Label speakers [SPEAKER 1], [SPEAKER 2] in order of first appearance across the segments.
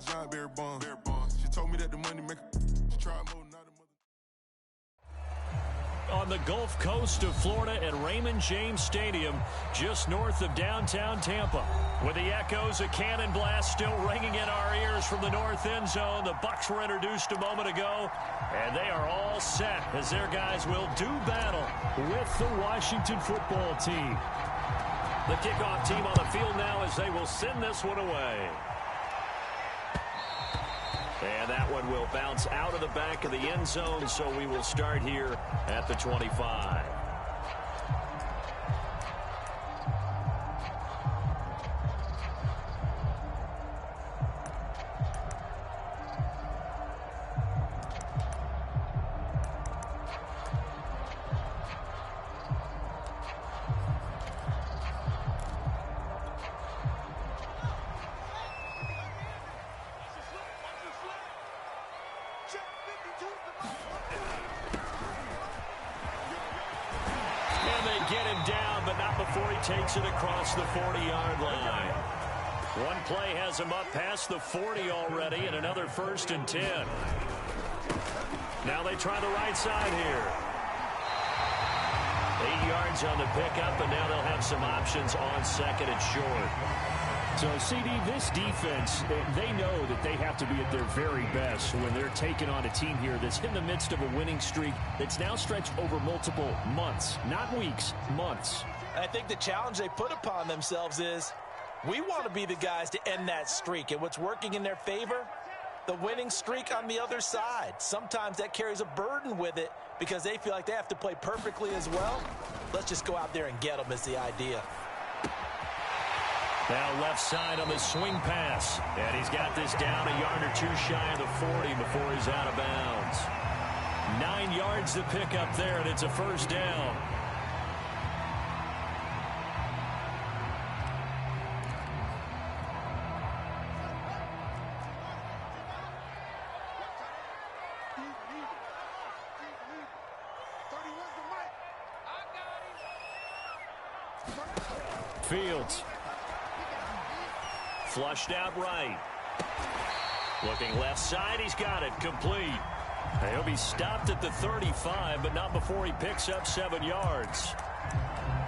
[SPEAKER 1] John Berry Bonds. She told me that the money make she tried more, not a mother.
[SPEAKER 2] On the Gulf Coast of Florida at Raymond James Stadium, just north of downtown Tampa. With the echoes of cannon blast still ringing in our ears from the north end zone, the Bucs were introduced a moment ago, and they are all set as their guys will do battle with the Washington football team. The kickoff team on the field now as they will send this one away. And that one will bounce out of the back of the end zone, so we will start here at the 25. Takes it across the 40-yard line. One play has him up past the 40 already, and another 1st and 10. Now they try the right side here. 8 yards on the pickup, and now they'll have some options on 2nd and short.
[SPEAKER 3] So, CD, this defense, they know that they have to be at their very best when they're taking on a team here that's in the midst of a winning streak that's now stretched over multiple months, not weeks, months.
[SPEAKER 4] I think the challenge they put upon themselves is we want to be the guys to end that streak. And what's working in their favor? The winning streak on the other side. Sometimes that carries a burden with it because they feel like they have to play perfectly as well. Let's just go out there and get them is the idea.
[SPEAKER 2] Now left side on the swing pass. And he's got this down a yard or two shy of the 40 before he's out of bounds. 9 yards to pick up there, and it's a 1st down. Fields. Flushed out right. Looking left side, he's got it, complete. He'll be stopped at the 35, but not before he picks up 7 yards.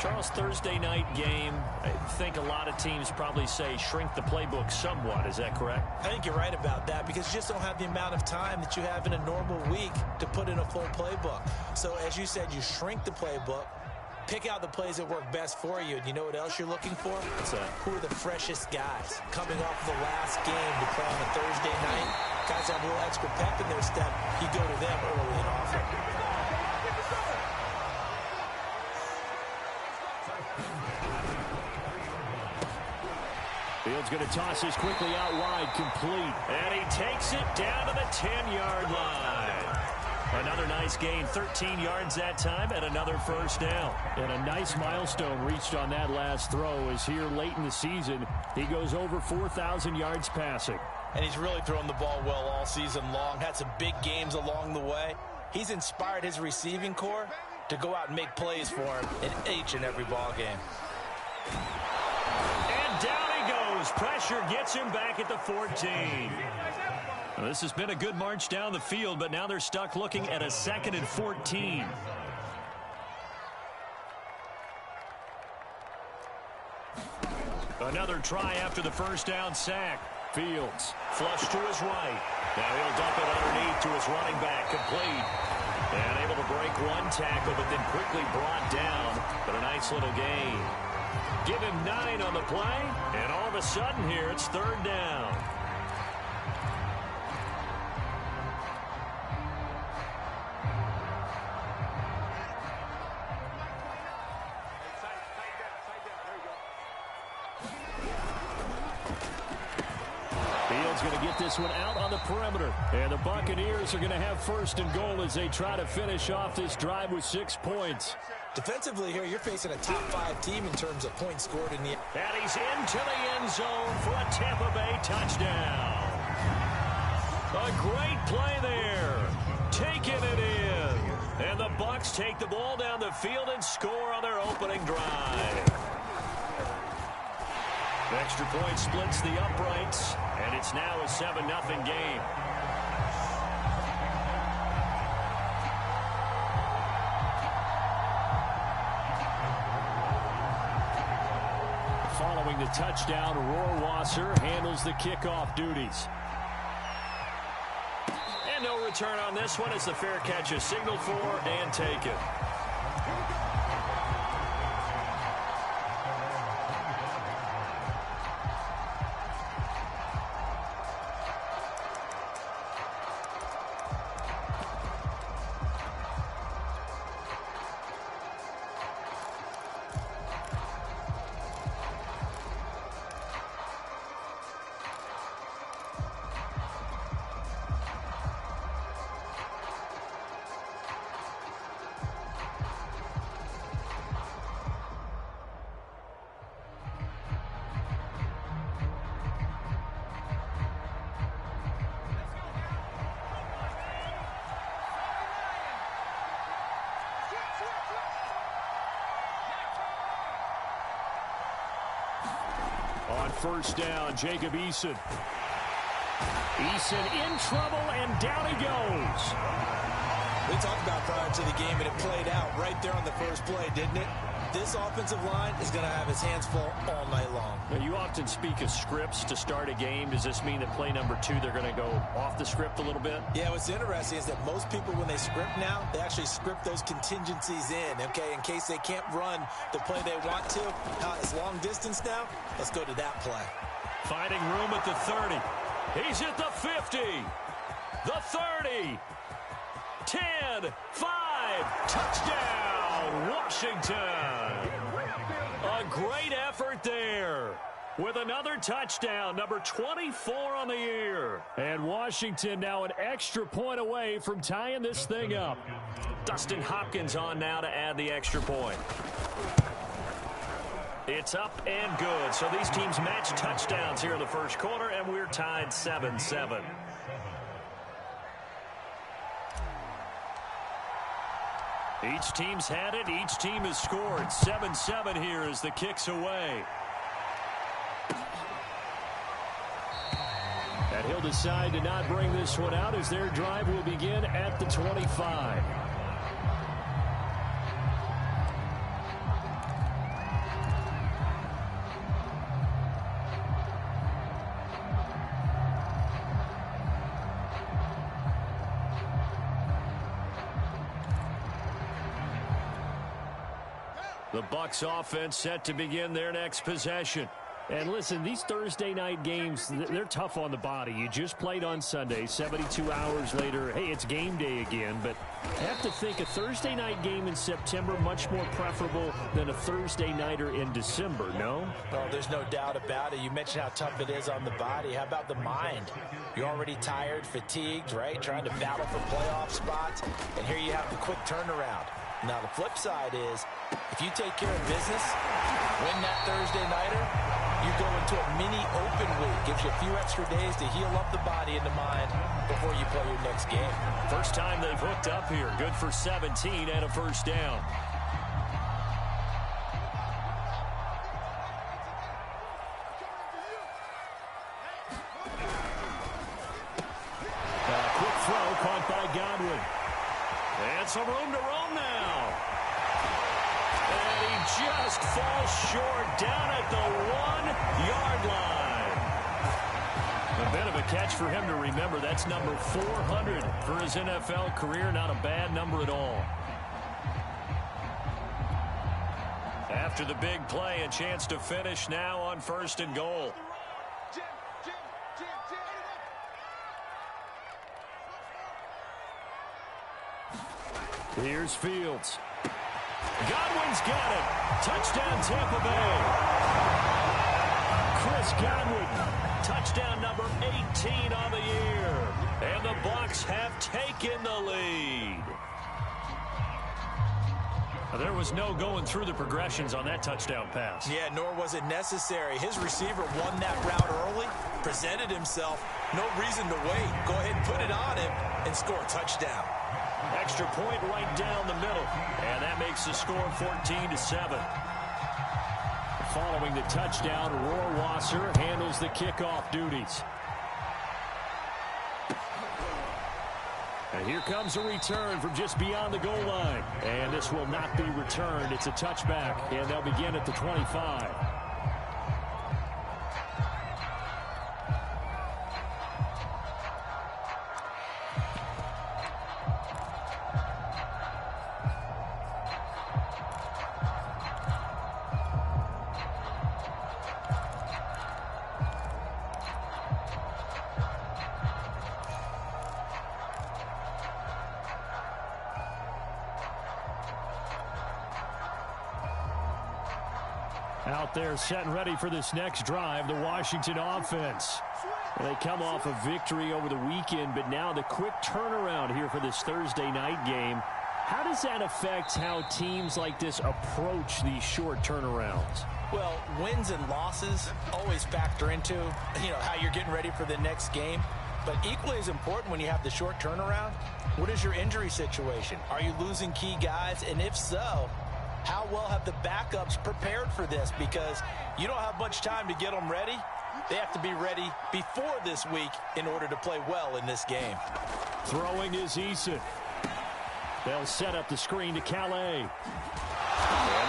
[SPEAKER 2] Charles, Thursday night game, I think a lot of teams probably say shrink the playbook somewhat. Is that correct?
[SPEAKER 4] I think you're right about that because you just don't have the amount of time that you have in a normal week to put in a full playbook. So as you said, you shrink the playbook. Pick out the plays that work best for you. And you know what else you're looking for? Who are the freshest guys coming off the last game to play on a Thursday night? Guys have a little extra pep in their step. You go to them early and often.
[SPEAKER 3] Fields going to toss this quickly out wide, complete.
[SPEAKER 2] And he takes it down to the 10-yard line. Another nice gain, 13 yards that time, and another 1st down.
[SPEAKER 3] And a nice milestone reached on that last throw as here late in the season, he goes over 4,000 yards passing.
[SPEAKER 4] And he's really thrown the ball well all season long, had some big games along the way. He's inspired his receiving corps to go out and make plays for him in each and every ball game.
[SPEAKER 2] And down he goes. Pressure gets him back at the 14. Well, this has been a good march down the field, but now they're stuck looking at a 2nd and 14. Another try after the 1st down sack. Fields flush to his right. Now he'll dump it underneath to his running back, complete. And able to break one tackle, but then quickly brought down. But a nice little gain. Give him 9 on the play, and all of a sudden here it's 3rd down.
[SPEAKER 3] Going to get this one out on the perimeter. And the Buccaneers are going to have 1st and goal as they try to finish off this drive with 6 points.
[SPEAKER 4] Defensively here, you're facing a top 5 team in terms of points scored in the...
[SPEAKER 2] And he's into the end zone for a Tampa Bay touchdown. A great play there. Taking it in. And the Bucs take the ball down the field and score on their opening drive. Extra point splits the uprights, and it's now a 7-0 game. Following the touchdown, Rohrwasser handles the kickoff duties. And no return on this one as the fair catch is signaled for and taken. On first down, Jacob Eason. Eason in trouble, and down he goes.
[SPEAKER 4] We talked about prior to the game, and it played out right there on the first play, didn't it? This offensive line is going to have its hands full all night long.
[SPEAKER 2] Now, you often speak of scripts to start a game. Does this mean that play number 2, they're going to go off the script a little bit?
[SPEAKER 4] Yeah, what's interesting is that most people, when they script now, they actually script those contingencies in, okay, in case they can't run the play they want to. It's long distance now. Let's go to that play.
[SPEAKER 2] Finding room at the 30. He's at the 50. The 30. 10, 5, touchdown, Washington. A great effort there with another touchdown, number 24 on the year. And Washington now an extra point away from tying this thing up. Dustin Hopkins on now to add the extra point. It's up and good. So these teams match touchdowns here in the first quarter, and we're tied 7-7. Each team's had it. Each team has scored. 7-7 here as the kick's away. And he'll decide to not bring this one out as their drive will begin at the 25. The Bucs offense set to begin their next possession.
[SPEAKER 3] And listen, these Thursday night games, they're tough on the body. You just played on Sunday, 72 hours later, hey, it's game day again. But I have to think a Thursday night game in September much more preferable than a Thursday nighter in December, no?
[SPEAKER 4] Well, there's no doubt about it. You mentioned how tough it is on the body. How about the mind? You're already tired, fatigued, right? Trying to battle for playoff spots. And here you have the quick turnaround. Now, the flip side is, if you take care of business, win that Thursday nighter, you go into a mini open week. Gives you a few extra days to heal up the body and the mind before you play your next game.
[SPEAKER 2] First time they've hooked up here. Good for 17 and a first down. A quick throw caught by Godwin. And some room to roam now. And he just falls short down at the 1-yard line. A bit of a catch for him to remember. That's number 400 for his NFL career. Not a bad number at all. After the big play, a chance to finish now on 1st and goal. Here's Fields. Godwin's got it. Touchdown, Tampa Bay. Chris Godwin, touchdown number 18 on the year. And the Bucs have taken the lead. There was no going through the progressions on that touchdown pass.
[SPEAKER 4] Yeah, nor was it necessary. His receiver won that route early, presented himself. No reason to wait. Go ahead and put it on him and score a touchdown.
[SPEAKER 2] Extra point right down the middle. And that makes the score 14-7. Following the touchdown, Rohrwasser handles the kickoff duties. And here comes a return from just beyond the goal line. And this will not be returned. It's a touchback, and they'll begin at the 25. Out there set and ready for this next drive, the Washington offense. They come off a victory over the weekend, but now the quick turnaround here for this Thursday night game. How does that affect how teams like this approach these short turnarounds?
[SPEAKER 4] Well, wins and losses always factor into, how you're getting ready for the next game. But equally as important when you have the short turnaround, what is your injury situation? Are you losing key guys? And if so, how well have the backups prepared for this? Because you don't have much time to get them ready. They have to be ready before this week in order to play well in this game.
[SPEAKER 2] Throwing is Eason. They'll set up the screen to Calais. And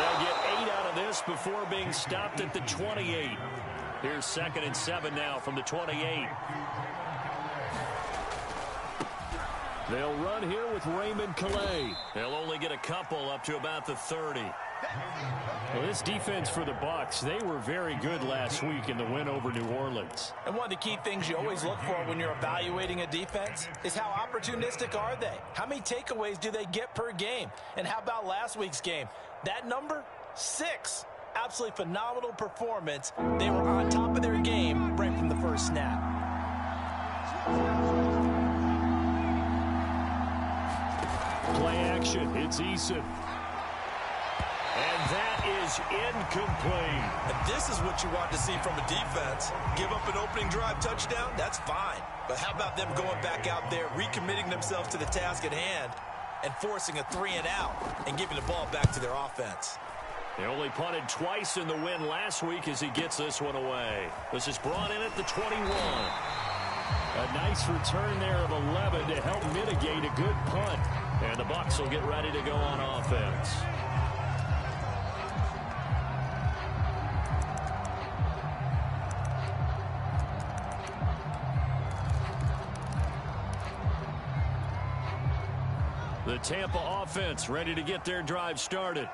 [SPEAKER 2] they'll get 8 out of this before being stopped at the 28. Here's 2nd and 7 now from the 28. They'll run here with Raymond Calais. They'll only get a couple up to about the 30. Well, this defense for the Bucs, they were very good last week in the win over New Orleans.
[SPEAKER 4] And one of the key things you always look for when you're evaluating a defense is how opportunistic are they? How many takeaways do they get per game? And how about last week's game? That number, 6. Absolutely phenomenal performance. They were on top of their game right from the first snap.
[SPEAKER 2] Play action. It's Eason. And that is incomplete.
[SPEAKER 4] And this is what you want to see from a defense. Give up an opening drive touchdown, that's fine. But how about them going back out there, recommitting themselves to the task at hand, and forcing a 3 and out, and giving the ball back to their offense?
[SPEAKER 2] They only punted twice in the win last week as he gets this one away. This is brought in at the 21. A nice return there of 11 to help mitigate a good punt. And the Bucs will get ready to go on offense. The Tampa offense ready to get their drive started.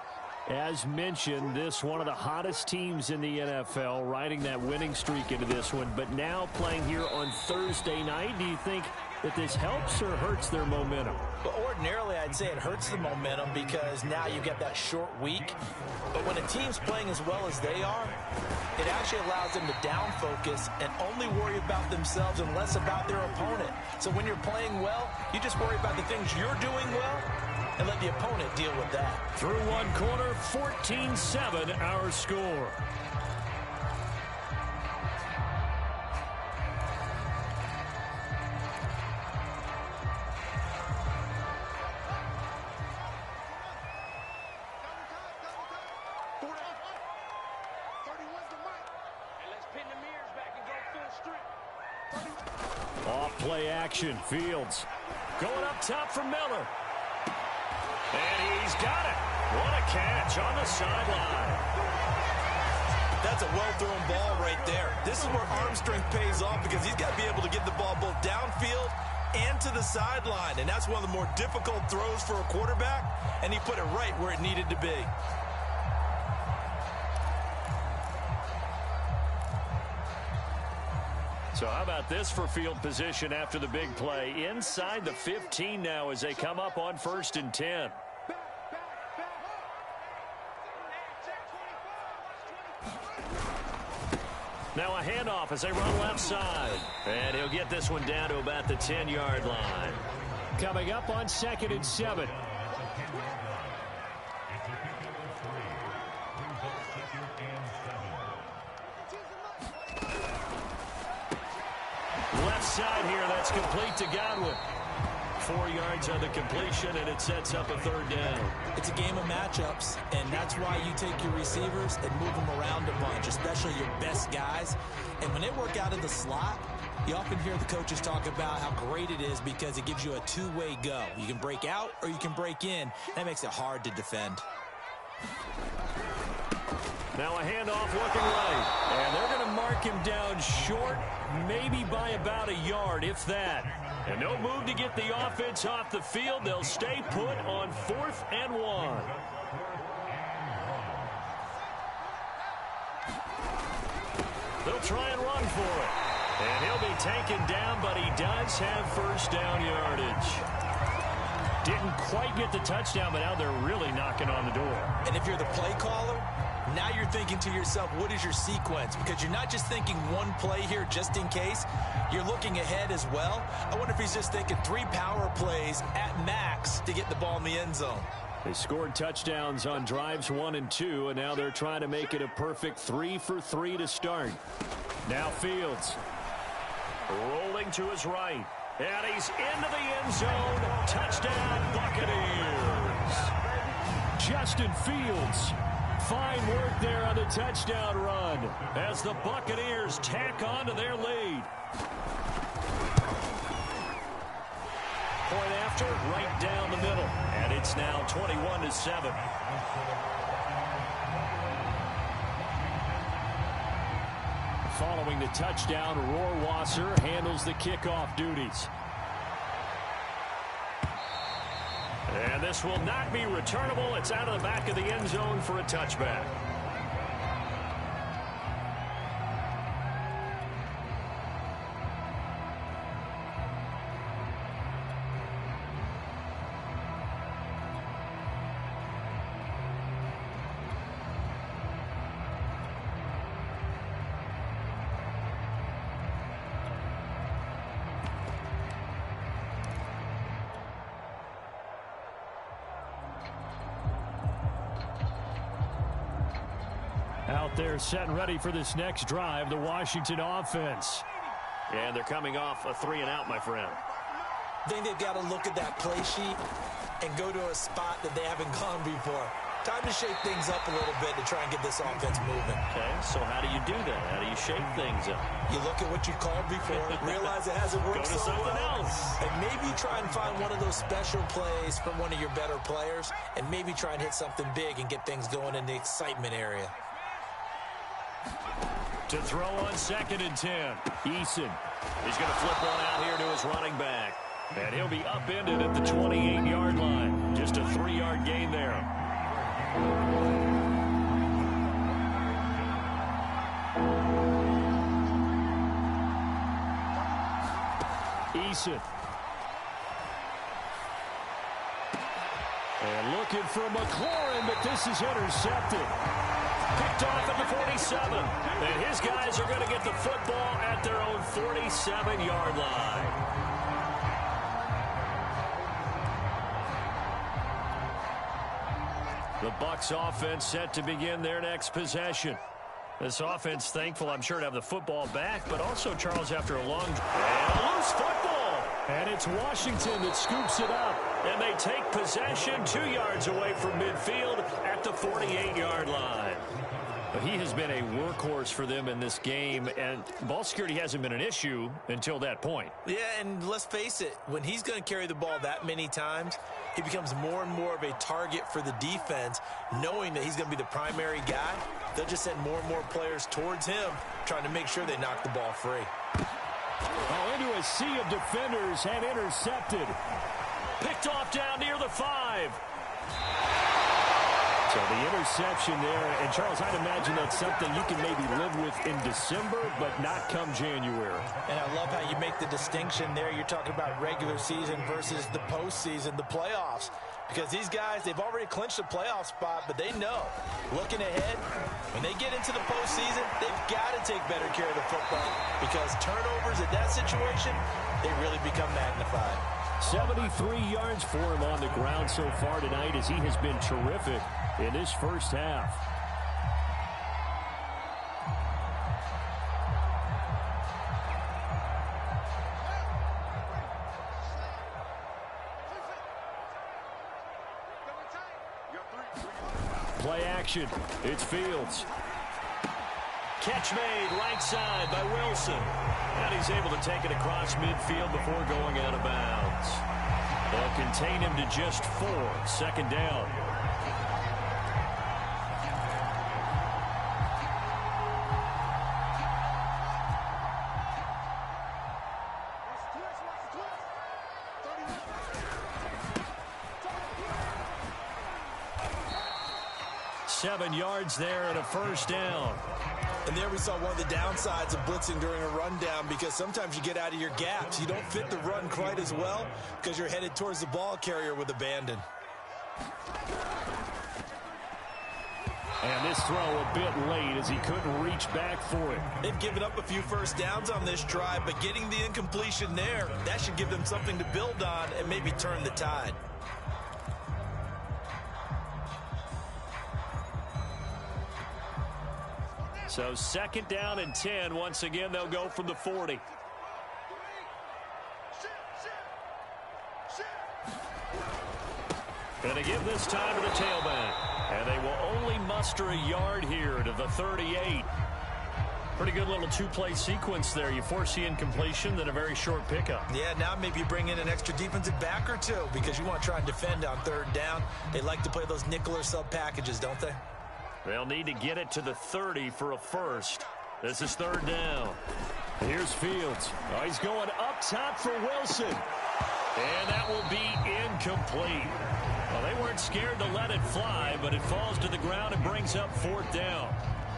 [SPEAKER 2] As mentioned, this one of the hottest teams in the NFL, riding that winning streak into this one, but now playing here on Thursday night. Do you think that this helps or hurts their momentum?
[SPEAKER 4] Well, ordinarily, I'd say it hurts the momentum because now you get that short week. But when a team's playing as well as they are, it actually allows them to down focus and only worry about themselves and less about their opponent. So when you're playing well, you just worry about the things you're doing well and let the opponent deal with that.
[SPEAKER 2] Through one quarter, 14-7 our score. Off play action, Fields. Going up top for Miller. And he's got it. What a catch on the sideline.
[SPEAKER 4] That's a well-thrown ball right there. This is where arm strength pays off because he's got to be able to get the ball both downfield and to the sideline. And that's one of the more difficult throws for a quarterback, and he put it right where it needed to be.
[SPEAKER 2] So how about this for field position after the big play? Inside the 15 now as they come up on 1st and 10. Now a handoff as they run left side. And he'll get this one down to about the 10-yard line. Coming up on 2nd and 7. Left side here, that's complete to Godwin. 4 yards on the completion, and it sets up a third down.
[SPEAKER 4] It's a game of matchups, and that's why you take your receivers and move them around a bunch, especially your best guys. And when they work out of the slot, you often hear the coaches talk about how great it is because it gives you a two-way go. You can break out or you can break in. That makes it hard to defend.
[SPEAKER 2] Now a handoff looking right. And they're going to mark him down short, maybe by about a yard, if that. And no move to get the offense off the field. They'll stay put on 4th and 1. They'll try and run for it. And he'll be taken down, but he does have first down yardage. Didn't quite get the touchdown, but now they're really knocking on the door.
[SPEAKER 4] And if you're the play caller, now you're thinking to yourself, what is your sequence? Because you're not just thinking one play here just in case. You're looking ahead as well. I wonder if he's just thinking 3 power plays at max to get the ball in the end zone.
[SPEAKER 2] They scored touchdowns on drives 1 and 2, and now they're trying to make it a perfect 3 for 3 to start. Now Fields rolling to his right. And he's into the end zone. Touchdown, Buccaneers. Justin Fields. Fine work there on the touchdown run as the Buccaneers tack on to their lead. Point after, right down the middle. And it's now 21-7. Following the touchdown, Rohrwasser handles the kickoff duties. And this will not be returnable. It's out of the back of the end zone for a touchback. Out there set and ready for this next drive, the Washington offense. And they're coming off a 3-and-out, my friend.
[SPEAKER 4] I think they've got to look at that play sheet and go to a spot that they haven't gone before. Time to shake things up a little bit to try and get this offense moving.
[SPEAKER 2] Okay, so how do you do that? How do you shake things up?
[SPEAKER 4] You look at what you called before, realize it hasn't worked
[SPEAKER 2] Go to
[SPEAKER 4] so
[SPEAKER 2] something
[SPEAKER 4] well,
[SPEAKER 2] else.
[SPEAKER 4] and maybe try and find one of those special plays from one of your better players, and maybe try and hit something big and get things going in the excitement area.
[SPEAKER 2] To throw on 2nd and 10. Eason. He's going to flip one out here to his running back. And he'll be upended at the 28-yard line. Just a 3-yard gain there. Eason. And looking for McLaurin, but this is intercepted. Picked off at the 47. And his guys are going to get the football at their own 47-yard line. The Bucs offense set to begin their next possession. This offense thankful, I'm sure, to have the football back, but also, Charles, after a long and a loose football. And it's Washington that scoops it up. And they take possession 2 yards away from midfield at the 48-yard line. He has been a workhorse for them in this game, and ball security hasn't been an issue until that point.
[SPEAKER 4] Yeah, and let's face it, when he's going to carry the ball that many times, he becomes more and more of a target for the defense, knowing that he's going to be the primary guy. They'll just send more and more players towards him, trying to make sure they knock the ball free.
[SPEAKER 2] Oh, into a sea of defenders and intercepted. Picked off down near the 5. So the interception there, and Charles, I'd imagine that's something you can maybe live with in December, but not come January.
[SPEAKER 4] And I love how you make the distinction there. You're talking about regular season versus the postseason, the playoffs. Because these guys, they've already clinched a playoff spot, but they know, looking ahead, when they get into the postseason, they've got to take better care of the football. Because turnovers in that situation, they really become magnified.
[SPEAKER 2] 73 yards for him on the ground so far tonight as he has been terrific in this first half. Play action. It's Fields. Catch made right side by Wilson. And he's able to take it across midfield before going out of bounds. They'll contain him to just 4. 2nd down. Seven yards there and a 1st down.
[SPEAKER 4] And there we saw one of the downsides of blitzing during a rundown, because sometimes you get out of your gaps. You don't fit the run quite as well because you're headed towards the ball carrier with abandon.
[SPEAKER 3] And this throw a bit late as he couldn't reach back for it.
[SPEAKER 4] They've given up a few 1st downs on this drive, but getting the incompletion there, that should give them something to build on and maybe turn the tide.
[SPEAKER 2] So 2nd down and 10. Once again, they'll go from the 40. Going to give this time to the tailback. And they will only muster a yard here to the 38. Pretty good little 2-play sequence there. You force the incompletion, then a very short pickup.
[SPEAKER 4] Yeah, now maybe you bring in an extra defensive back or two because you want to try and defend on 3rd down. They like to play those nickel or sub packages, don't they?
[SPEAKER 2] They'll need to get it to the 30 for a 1st. This is 3rd down. Here's Fields. Oh, he's going up top for Wilson. And that will be incomplete. Well, they weren't scared to let it fly, but it falls to the ground and brings up 4th down.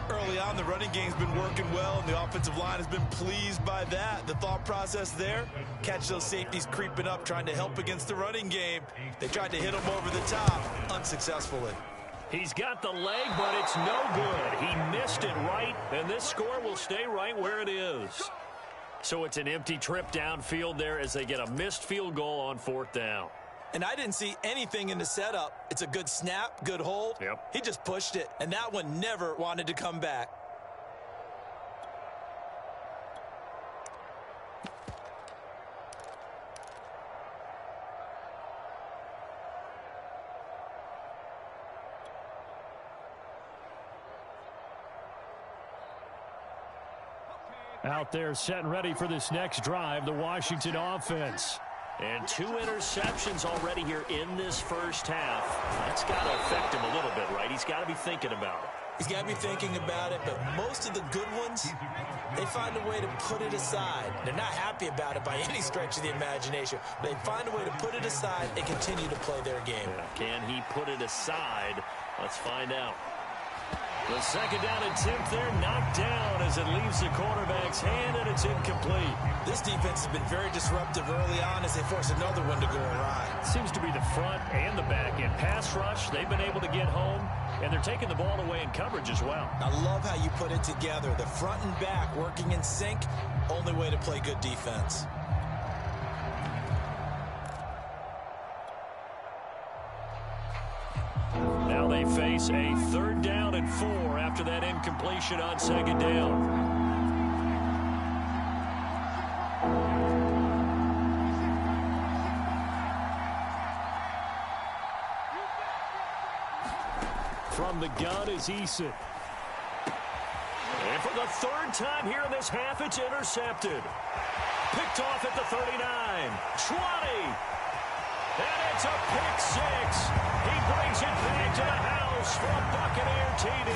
[SPEAKER 4] Early on, the running game's been working well, and the offensive line has been pleased by that. The thought process there, catch those safeties creeping up, trying to help against the running game. They tried to hit them over the top, unsuccessfully.
[SPEAKER 2] He's got the leg, but it's no good. He missed it right, and this score will stay right where it is. So it's an empty trip downfield there as they get a missed field goal on 4th down.
[SPEAKER 4] And I didn't see anything in the setup. It's a good snap, good hold.
[SPEAKER 2] Yep.
[SPEAKER 4] He just pushed it, and that one never wanted to come back.
[SPEAKER 3] Out there set and ready for this next drive, the Washington offense.
[SPEAKER 2] And 2 interceptions already here in this 1st half. That's got to affect him a little bit, right? He's got to be thinking about it.
[SPEAKER 4] He's got to be thinking about it, but most of the good ones, they find a way to put it aside. They're not happy about it by any stretch of the imagination. They find a way to put it aside and continue to play their game.
[SPEAKER 2] Yeah. Can he put it aside? Let's find out. The 2nd down attempt there knocked down as it leaves the quarterback's hand, and it's incomplete.
[SPEAKER 4] This defense has been very disruptive early on as they force another one to go awry.
[SPEAKER 2] Seems to be the front and the back end. Pass rush, they've been able to get home, and they're taking the ball away in coverage as well.
[SPEAKER 4] I love how you put it together. The front and back working in sync, only way to play good defense.
[SPEAKER 2] Now they face a 3rd down and 4 after that incompletion on 2nd down. From the gun is Eason. And for the 3rd time here in this half, it's intercepted. Picked off at the 39, 20. And it's a pick 6. He brings it back to the house for a Buccaneer TD.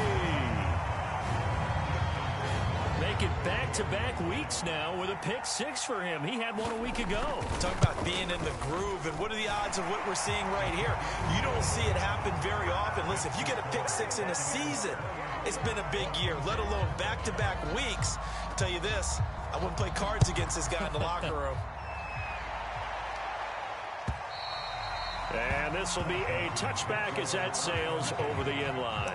[SPEAKER 2] Make it back-to-back weeks now with a pick 6 for him. He had one a week ago.
[SPEAKER 4] Talk about being in the groove, and what are the odds of what we're seeing right here? You don't see it happen very often. Listen, if you get a pick 6 in a season, it's been a big year, let alone back-to-back weeks. I'll tell you this, I wouldn't play cards against this guy in the locker room.
[SPEAKER 2] And this will be a touchback as that sails over the end line.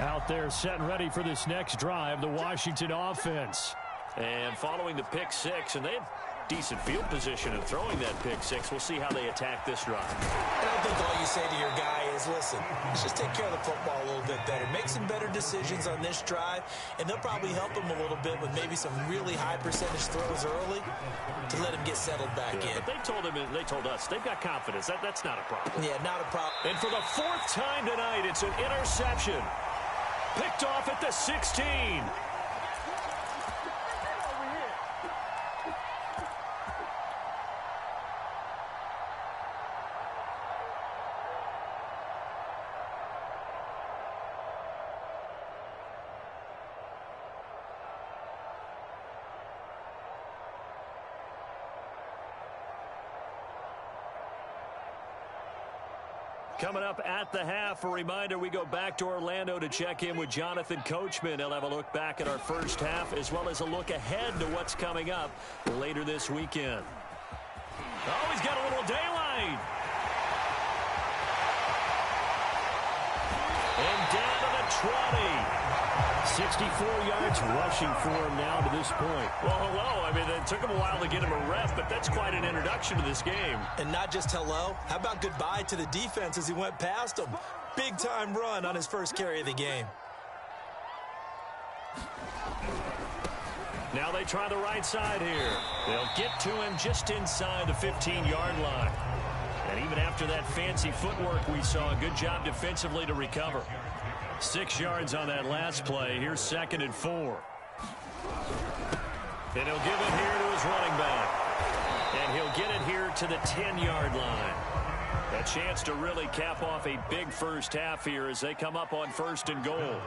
[SPEAKER 3] Out there set and ready for this next drive, the Washington offense.
[SPEAKER 2] And following the pick 6, and decent field position and throwing that pick six. We'll see how they attack this drive.
[SPEAKER 4] And I think all you say to your guy is, listen, let's just take care of the football a little bit better. Make some better decisions on this drive, and they'll probably help him a little bit with maybe some really high percentage throws early to let him get settled back in.
[SPEAKER 2] But they told us they've got confidence. That's not a problem.
[SPEAKER 4] Yeah, not a problem.
[SPEAKER 2] And for the fourth time tonight, it's an interception. Picked off at the 16. Coming up at the half, a reminder, we go back to Orlando to check in with Jonathan Coachman. He'll have a look back at our first half as well as a look ahead to what's coming up later this weekend. Oh, he's got a little daylight. And down to the 20. 64 yards rushing for him now to this point. Well, hello. I mean, it took him a while to get him a rep, but that's quite an introduction to this game.
[SPEAKER 4] And not just hello. How about goodbye to the defense as he went past him? Big-time run on his first carry of the game.
[SPEAKER 2] Now they try the right side here. They'll get to him just inside the 15-yard line. And even after that fancy footwork we saw, a good job defensively to recover. 6 yards on that last play. Here's 2nd and 4. And he'll give it here to his running back. And he'll get it here to the 10-yard line. A chance to really cap off a big first half here as they come up on 1st and goal.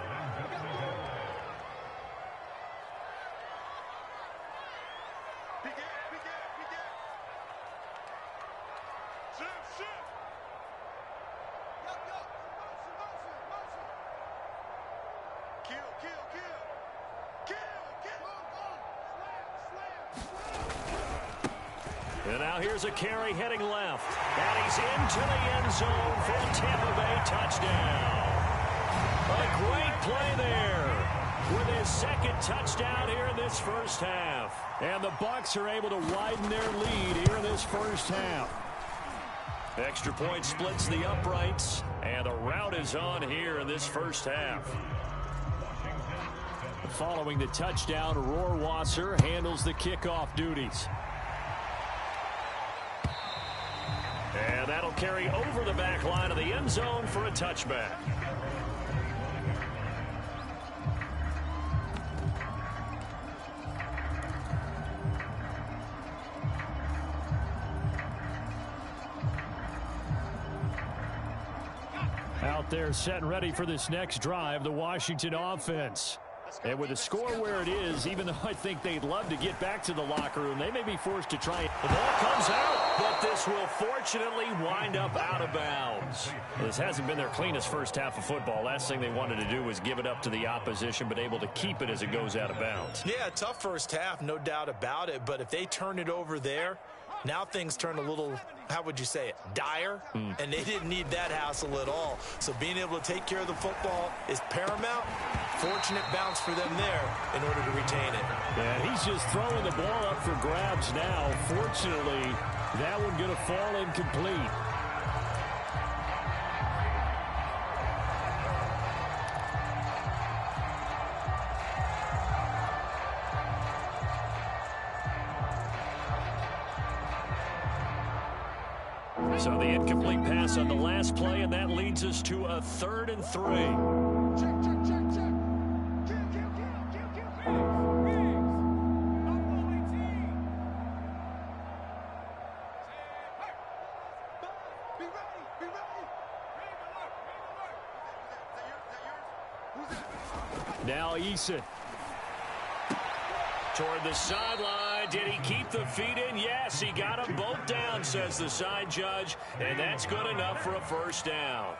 [SPEAKER 2] And now here's a carry heading left. And he's into the end zone for a Tampa Bay touchdown. A great play there with his 2nd touchdown here in this first half. And the Bucs are able to widen their lead here in this first half. Extra point splits the uprights. And the route is on here in this first half. Following the touchdown, Rohrwasser handles the kickoff duties. And that'll carry over the back line of the end zone for a touchback. Out there set and ready for this next drive, the Washington offense. And with the score where it is, even though I think they'd love to get back to the locker room, they may be forced to try it. The ball comes out, but this will fortunately wind up out of bounds. This hasn't been their cleanest first half of football. Last thing they wanted to do was give it up to the opposition, but able to keep it as it goes out of bounds.
[SPEAKER 4] Yeah, tough first half, no doubt about it. But if they turn it over there, now things turn a little, how would you say it, dire? And they didn't need that hassle at all. So being able to take care of the football is paramount. Fortunate bounce for them there in order to retain it.
[SPEAKER 3] Yeah, he's just throwing the ball up for grabs now. Fortunately, that one going to fall incomplete.
[SPEAKER 2] So the incomplete pass on the last play, and that leads us to a 3rd and 3.
[SPEAKER 1] Check, check, check, check.
[SPEAKER 2] Now Eason. Toward the sideline. Did he keep the feet in? Yes, he got them both down, says the side judge. And that's good enough for a first down.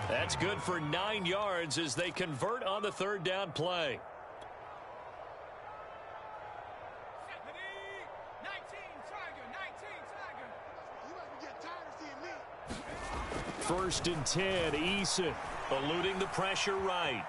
[SPEAKER 2] That's good for 9 yards as they convert on the 3rd down play. First and 10, Eason eluding the pressure right.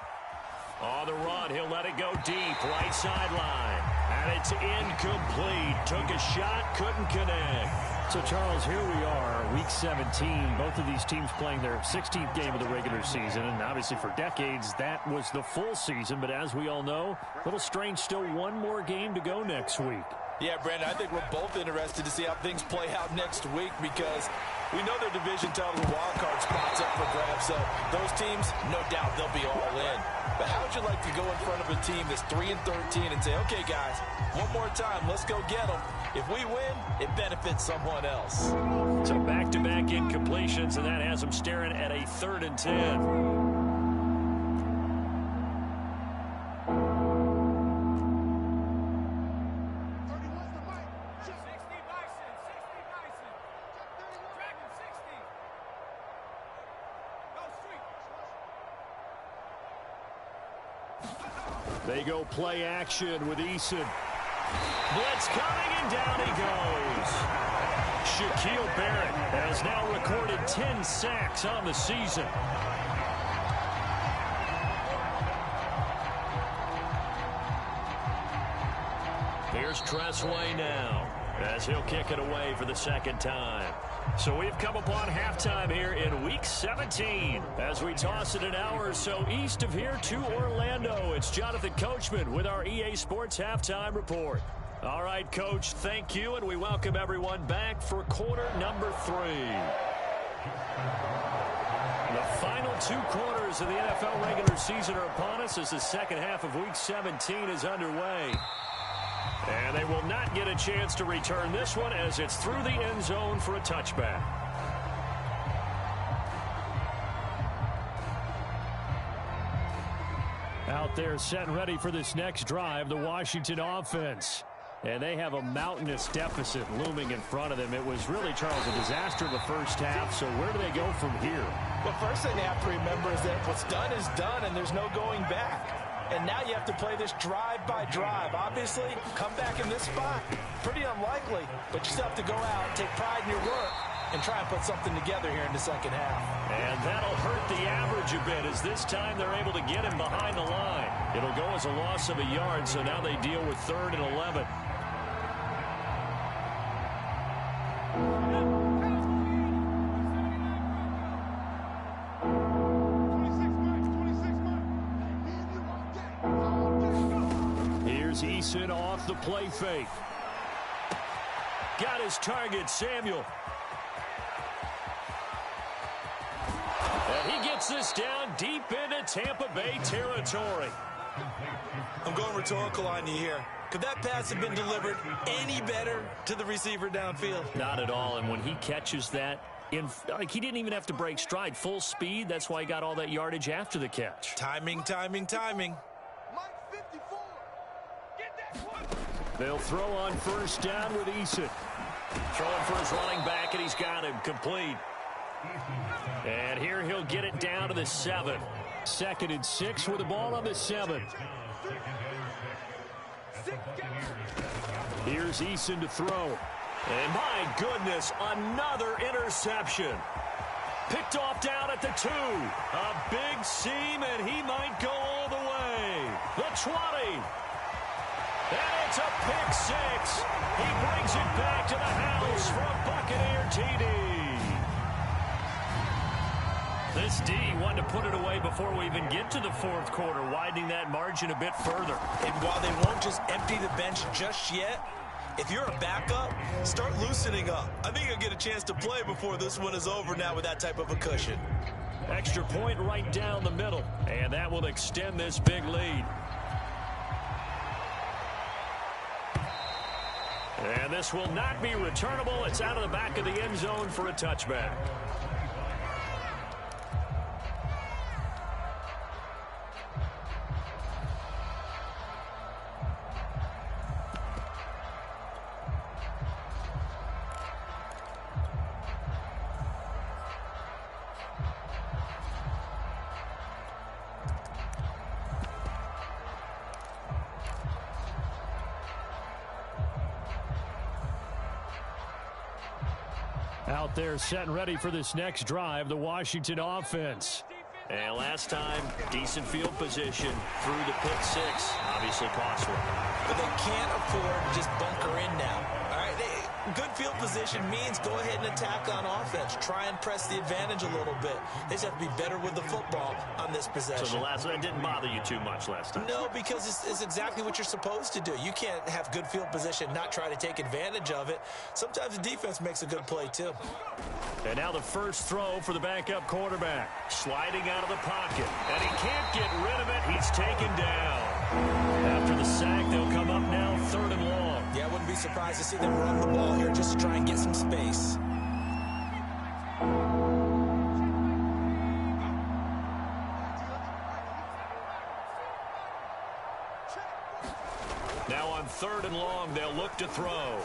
[SPEAKER 2] On the run, he'll let it go deep, right sideline. And it's incomplete. Took a shot, couldn't connect.
[SPEAKER 3] So, Charles, here we are, Week 17. Both of these teams playing their 16th game of the regular season. And obviously for decades, that was the full season. But as we all know, a little strange, still one more game to go next week.
[SPEAKER 4] Yeah, Brandon, I think we're both interested to see how things play out next week because we know their division titles and wild card spots up for grabs. So those teams, no doubt, they'll be all in. But how would you like to go in front of a team that's 3-13 and say, okay, guys, one more time, let's go get them. If we win, it benefits someone else.
[SPEAKER 2] So back-to-back incompletions, and that has them staring at a 3rd and 10.
[SPEAKER 3] They go play action with Eason.
[SPEAKER 2] Blitz coming, and down he goes. Shaquille Barrett has now recorded 10 sacks on the season. Here's Tressway now as he'll kick it away for the 2nd time. So we've come upon halftime here in Week 17. As we toss it an hour or so east of here to Orlando, it's Jonathan Coachman with our EA Sports Halftime Report. All right, Coach, thank you, and we welcome everyone back for quarter number 3. The final 2 quarters of the NFL regular season are upon us as the second half of Week 17 is underway. And they will not get a chance to return this one as it's through the end zone for a touchback.
[SPEAKER 3] Out there set and ready for this next drive, the Washington offense. And they have a mountainous deficit looming in front of them. It was really, Charles, a disaster in the first half. So where do they go from here?
[SPEAKER 4] Well, first thing they have to remember is that what's done is done, and there's no going back. And now you have to play this drive by drive. Obviously, come back in this spot, pretty unlikely. But you still have to go out, take pride in your work, and try and put something together here in the second half.
[SPEAKER 2] And that'll hurt the average a bit as this time they're able to get him behind the line. It'll go as a loss of a yard, so now they deal with 3rd and 11.
[SPEAKER 3] Eason off the play fake.
[SPEAKER 2] Got his target, Samuel. And he gets this down deep into Tampa Bay territory.
[SPEAKER 4] I'm going rhetorical on you here. Could that pass have been delivered any better to the receiver downfield?
[SPEAKER 2] Not at all, and when he catches that, he didn't even have to break stride. Full speed, that's why he got all that yardage after the catch.
[SPEAKER 4] Timing, timing, timing.
[SPEAKER 3] They'll throw on 1st down with Eason.
[SPEAKER 2] Throwing for his running back, and he's got him complete. And here he'll get it down to the 7.
[SPEAKER 3] 2nd and 6 with the ball on the 7. Here's Eason to throw.
[SPEAKER 2] And my goodness, another interception. Picked off down at the 2. A big seam, and he might go all the way. The 20. And it's a pick 6. He brings it back to the house for a Buccaneer TD. This D wanted to put it away before we even get to the 4th quarter, widening that margin a bit further.
[SPEAKER 4] And while they won't just empty the bench just yet, if you're a backup, start loosening up. I think you'll get a chance to play before this one is over now with that type of a cushion.
[SPEAKER 2] Extra point right down the middle, and that will extend this big lead. And this will not be returnable. It's out of the back of the end zone for a touchback.
[SPEAKER 3] Out there set and ready for this next drive, the Washington offense.
[SPEAKER 2] And last time, decent field position through the pick six. Obviously costly.
[SPEAKER 4] But they can't afford to just bunker in now. All right, good field position means go ahead and attack on offense. Try and press the advantage a little bit. They just have to be better with the football on this possession.
[SPEAKER 2] So the last one didn't bother you too much last time?
[SPEAKER 4] No, because it's exactly what you're supposed to do. You can't have good field position, not try to take advantage of it. Sometimes the defense makes a good play, too.
[SPEAKER 2] And now the first throw for the backup quarterback. Sliding out of the pocket. And he can't get rid of it. He's taken down. After the sack, they'll come up now 3rd and long.
[SPEAKER 4] Yeah, I wouldn't be surprised to see them run the ball here just to try and get some space.
[SPEAKER 2] Now on 3rd and long, they'll look to throw.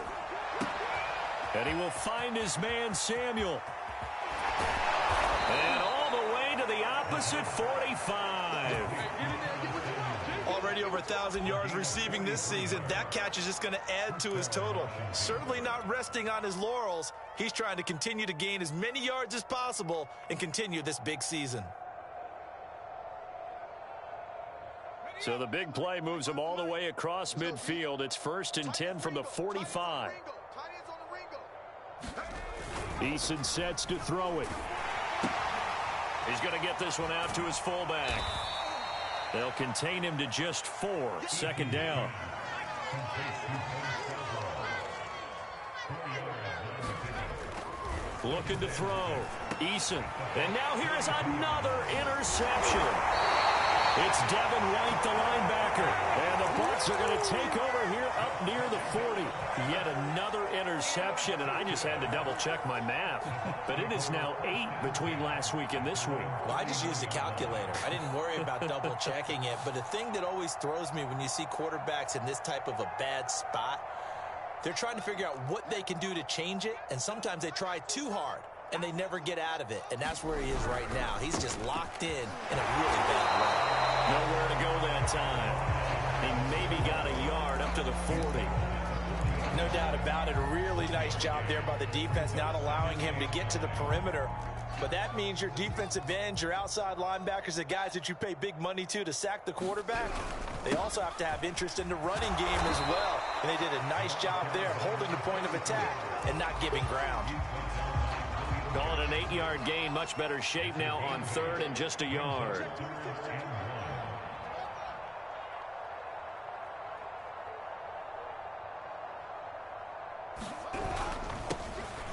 [SPEAKER 2] And he will find his man, Samuel. And all the way to the opposite 45.
[SPEAKER 4] Already over 1,000 yards receiving this season. That catch is just going to add to his total. Certainly not resting on his laurels. He's trying to continue to gain as many yards as possible and continue this big season.
[SPEAKER 2] So the big play moves him all the way across midfield. It's 1st and 10 from the 45. Eason sets to throw it. He's going to get this one out to his fullback. They'll contain him to just 4. 2nd down. Looking to throw. Eason. And now here is another interception. It's Devin White, the linebacker. And the Bucs are going to take over here up near the 40. Yet another interception, and I just had to double-check my math. But it is now 8 between last week and this week.
[SPEAKER 4] Well, I just used a calculator. I didn't worry about double-checking it. But the thing that always throws me when you see quarterbacks in this type of a bad spot, they're trying to figure out what they can do to change it, and sometimes they try too hard. And they never get out of it. And that's where he is right now. He's just locked in a really bad way.
[SPEAKER 2] Nowhere to go that time. He maybe got a yard up to the 40.
[SPEAKER 4] No doubt about it. A really nice job there by the defense, not allowing him to get to the perimeter. But that means your defensive ends, your outside linebackers, the guys that you pay big money to sack the quarterback, they also have to have interest in the running game as well. And they did a nice job there of holding the point of attack and not giving ground.
[SPEAKER 2] Call it an 8-yard gain. Much better shape now on 3rd and just a yard.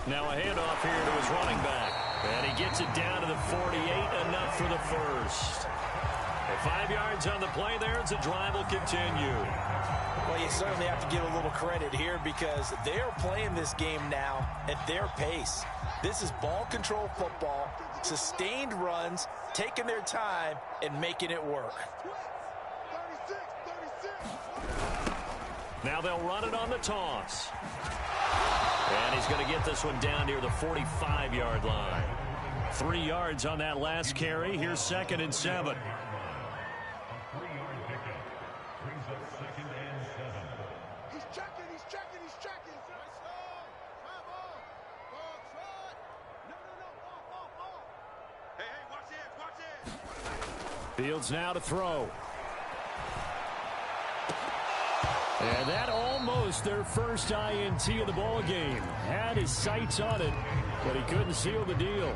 [SPEAKER 2] Now a handoff here to his running back. And he gets it down to the 48, enough for the first. And 5 yards on the play there as the drive will continue.
[SPEAKER 4] Well, you certainly have to give a little credit here because they're playing this game now at their pace. This is ball control football, sustained runs, taking their time, and making it work.
[SPEAKER 2] Now they'll run it on the toss. And he's going to get this one down near the 45-yard line. 3 yards on that last carry. Here's 2nd and 7. Fields now to throw. And that almost their first INT of the ball game. Had his sights on it, but he couldn't seal the deal.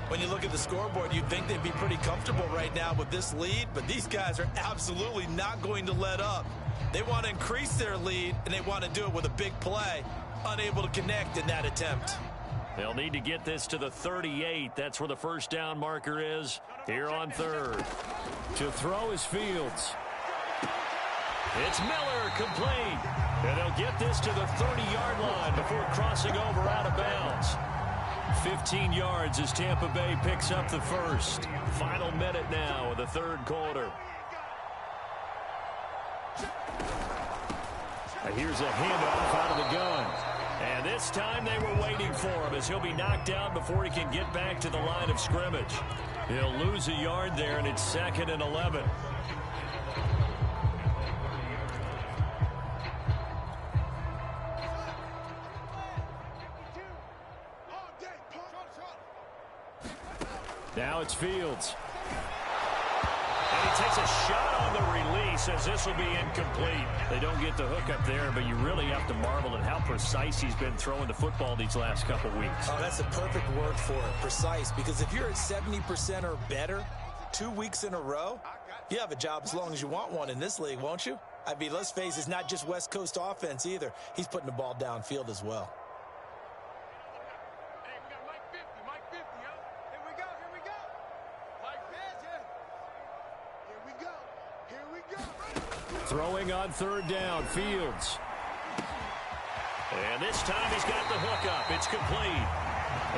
[SPEAKER 4] When you look at the scoreboard, you'd think they'd be pretty comfortable right now with this lead, but these guys are absolutely not going to let up. They want to increase their lead, and they want to do it with a big play. Unable to connect in that attempt.
[SPEAKER 2] They'll need to get this to the 38. That's where the first down marker is here on 3rd. To throw is Fields. It's Miller, complete. And they'll get this to the 30-yard line before crossing over out of bounds. 15 yards as Tampa Bay picks up the first. Final minute now of the 3rd quarter. And here's a handoff out of the gun. And this time they were waiting for him as he'll be knocked out before he can get back to the line of scrimmage. He'll lose a yard there, and it's 2nd and 11. Now it's Fields. takes a shot on the release as this will be incomplete. They don't get the hook up there, but you really have to marvel at how precise he's been throwing the football these last couple weeks.
[SPEAKER 4] Oh, that's the perfect word for it, precise, because if you're at 70% or better 2 weeks in a row, you have a job as long as you want one in this league, won't you? I mean, let's face it, it's not just West Coast offense either. He's putting the ball downfield as well.
[SPEAKER 1] Hey, we got Mike 50, yo. Here we go. Mike 50. Here we go.
[SPEAKER 2] Throwing on third down, Fields. And this time he's got the hook up. It's complete.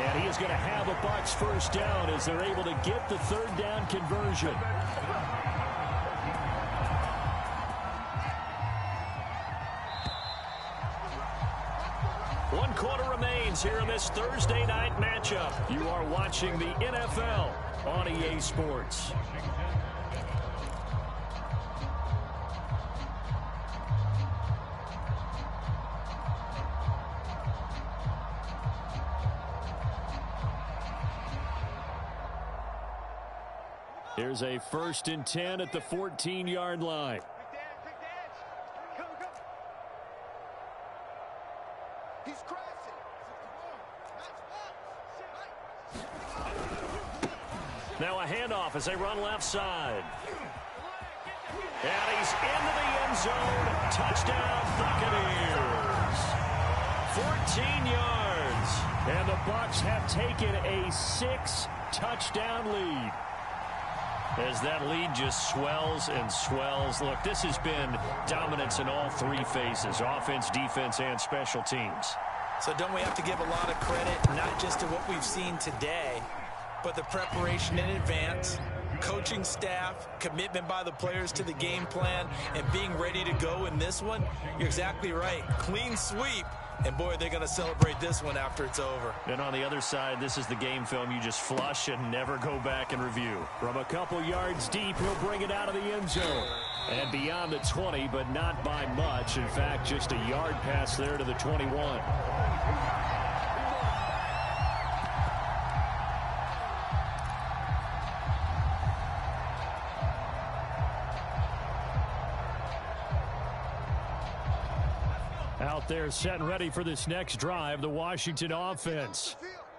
[SPEAKER 2] And he is going to have a Bucs first down as they're able to get the third down conversion. One quarter remains here in this Thursday night matchup. You are watching the NFL on EA Sports. Here's a 1st and 10 at the 14-yard line. Now a handoff as they run left side. And he's into the end zone. Touchdown, Buccaneers. 14 yards. And the Bucs have taken a 6-touchdown lead. As that lead just swells and swells. Look, this has been dominance in all three phases, offense, defense, and special teams.
[SPEAKER 4] So don't we have to give a lot of credit, not just to what we've seen today, but the preparation in advance, coaching staff, commitment by the players to the game plan, and being ready to go in this one? You're exactly right. Clean sweep. And, boy, they're going to celebrate this one after it's over.
[SPEAKER 2] And on the other side, this is the game film you just flush and never go back and review. From a couple yards deep, he'll bring it out of the end zone. And beyond the 20, but not by much. In fact, just a yard pass there to the 21. Out there set and ready for this next drive, the Washington offense.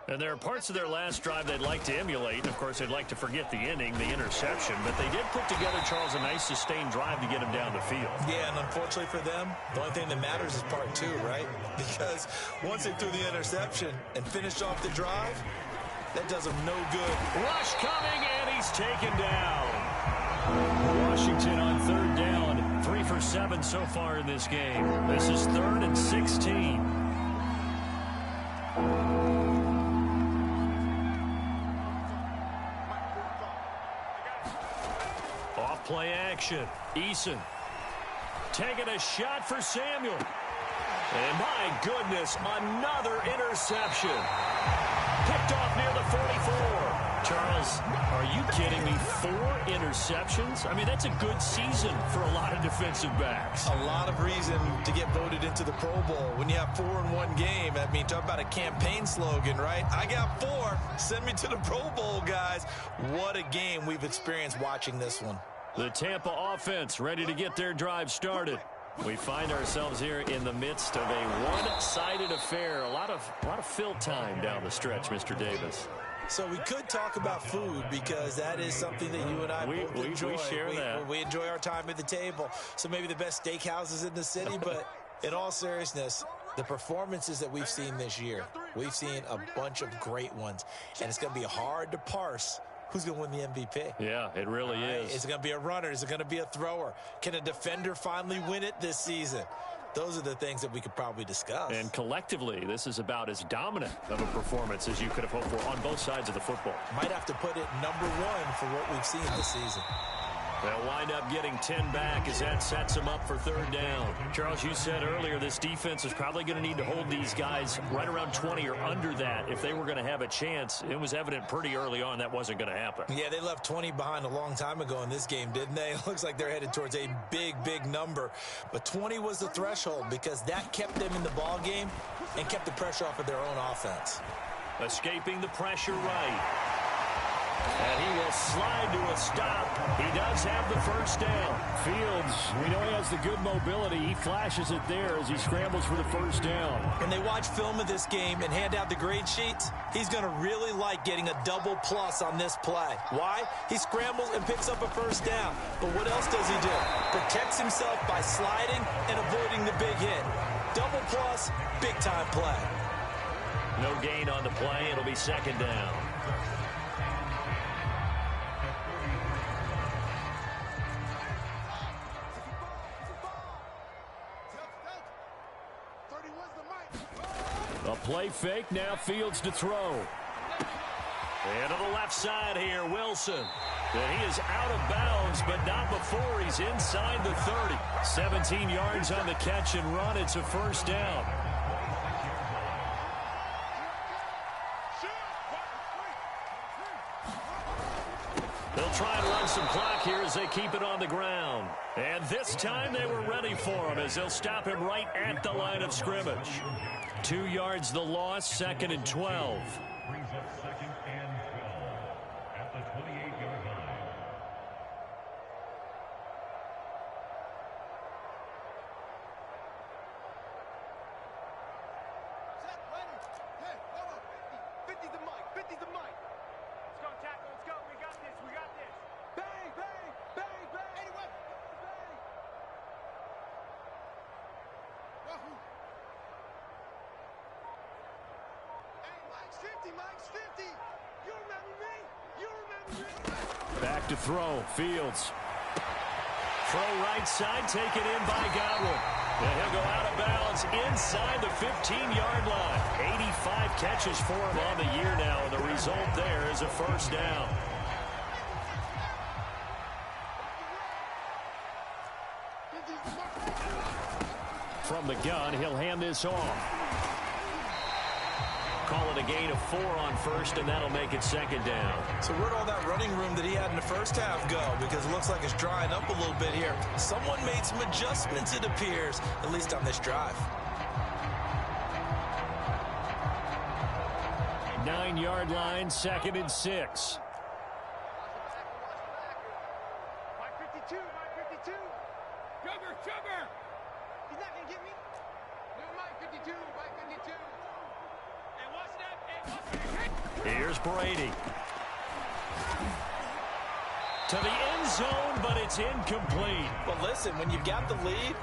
[SPEAKER 2] And there are parts of their last drive they'd like to emulate. And, of course, they'd like to forget the inning, the interception. But they did put together, Charles, a nice sustained drive to get him down the field.
[SPEAKER 4] Yeah, and unfortunately for them, the only thing that matters is part two, right? Because once they threw the interception and finished off the drive, that does them no good.
[SPEAKER 2] Rush coming, and he's taken down. Washington on third down. 3 for 7 so far in this game. This is 3rd and 16. Off play action. Eason taking a shot for Samuel. And my goodness, another interception. Picked off near the 44. Charles, are you kidding me? 4 interceptions? I mean, that's a good season for a lot of defensive backs.
[SPEAKER 4] A lot of reason to get voted into the Pro Bowl. When you have 4 in one game, I mean, talk about a campaign slogan, right? I got 4. Send me to the Pro Bowl, guys. What a game we've experienced watching this one.
[SPEAKER 2] The Tampa offense ready to get their drive started. We find ourselves here in the midst of a one-sided affair. A lot of fill time down the stretch, Mr. Davis.
[SPEAKER 4] So we could talk about food because that is something that you and I both enjoy.
[SPEAKER 2] We share that.
[SPEAKER 4] We enjoy our time at the table. So maybe the best steakhouses in the city, but in all seriousness, the performances that we've seen this year, we've seen a bunch of great ones. And it's going to be hard to parse who's going to win the MVP.
[SPEAKER 2] Yeah, it really is.
[SPEAKER 4] Is it going to be a runner? Is it going to be a thrower? Can a defender finally win it this season? Those are the things that we could probably discuss.
[SPEAKER 2] And collectively, this is about as dominant of a performance as you could have hoped for on both sides of the football.
[SPEAKER 4] Might have to put it #1 for what we've seen this season.
[SPEAKER 2] They'll wind up getting 10 back as that sets them up for third down. Charles, you said earlier this defense is probably going to need to hold these guys right around 20 or under that if they were going to have a chance. It was evident pretty early on that wasn't going to happen.
[SPEAKER 4] Yeah, they left 20 behind a long time ago in this game, didn't they? It looks like they're headed towards a big, big number. But 20 was the threshold because that kept them in the ball game and kept the pressure off of their own offense.
[SPEAKER 2] Escaping the pressure right. And he will slide to a stop. He does have the first down.
[SPEAKER 3] Fields, we know he has the good mobility. He flashes it there as he scrambles for the first down.
[SPEAKER 4] When they watch film of this game and hand out the grade sheets, he's going to really like getting a double plus on this play. Why? He scrambles and picks up a first down. But what else does he do? Protects himself by sliding and avoiding the big hit. Double plus, big-time play.
[SPEAKER 2] No gain on the play. It'll be second down.
[SPEAKER 3] A play fake, now Fields to throw.
[SPEAKER 2] And to the left side here, Wilson. And he is out of bounds, but not before he's inside the 30. 17 yards on the catch and run. It's a first down. They'll try and run some clock here as they keep it on the ground. And this time they were ready for him as they'll stop him right at the line of scrimmage. 2 yards the loss, second and 12.
[SPEAKER 5] Brings up second and 12 at the 28-yard line.
[SPEAKER 1] Set, ready. Hey, hold on. 50's the mic. 50's the mic. Let's go, tackle. Let's go. We got this. We got this. Bang, bang, bang, bang. Anyway, bang. Wahoo. Hey, Mike's 50. Mike's 50. You remember me? You remember me?
[SPEAKER 3] Back to throw, Fields.
[SPEAKER 2] Throw right side, taken in by Godwin. And he'll go out of bounds inside the 15-yard line. 85 catches for him on the year now, and the result there is a first down.
[SPEAKER 3] From the gun, he'll hand this off.
[SPEAKER 2] Call it a gain of 4 on first, and that'll make it second down.
[SPEAKER 4] So where'd all that running room that he had in the first half go? Because it looks like it's drying up a little bit here. Someone made some adjustments, it appears, at least on this drive.
[SPEAKER 3] 9-yard line, second and 6.
[SPEAKER 1] Watch the back. Mike 52. Mike 52. Sugar, sugar. He's not going to get me. No, Mike 52. Mike 52. Hey, watch that. Hey, watch that.
[SPEAKER 2] Here's Brady. To the end zone, but it's incomplete.
[SPEAKER 4] But listen, when you've got the lead,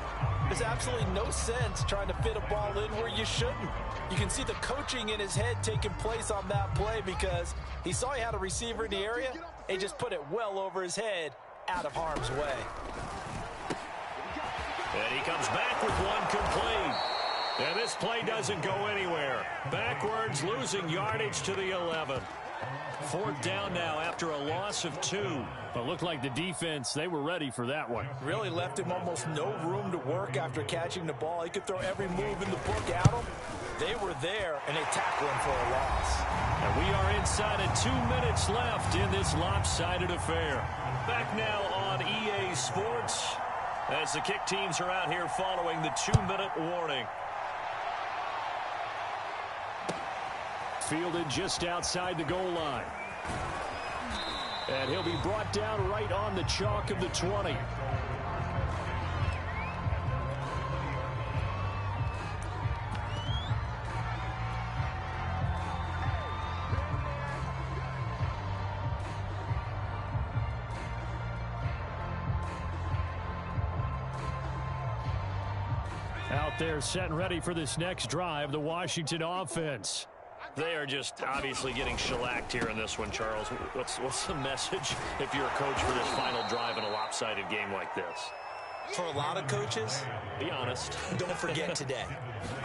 [SPEAKER 4] there's absolutely no sense trying to fit a ball in where you shouldn't. You can see the coaching in his head taking place on that play because he saw he had a receiver in the area. He just put it well over his head, out of harm's way.
[SPEAKER 2] And he comes back with one complete. And this play doesn't go anywhere. Backwards, losing yardage to the 11. Fourth down now after a loss of 2.
[SPEAKER 3] But looked like the defense, they were ready for that one.
[SPEAKER 4] Really left him almost no room to work after catching the ball. He could throw every move in the book at him. They were there, and they tackled him for a loss.
[SPEAKER 2] And we are inside of 2 minutes left in this lopsided affair. Back now on EA Sports as the kick teams are out here following the 2-minute warning.
[SPEAKER 3] Fielded just outside the goal line. And he'll be brought down right on the chalk of the 20. Out there set and ready for this next drive, the Washington offense.
[SPEAKER 2] They are just obviously getting shellacked here in this one, Charles. What's the message if you're a coach for this final drive in a lopsided game like this?
[SPEAKER 4] For a lot of coaches,
[SPEAKER 2] Be honest.
[SPEAKER 4] don't forget today.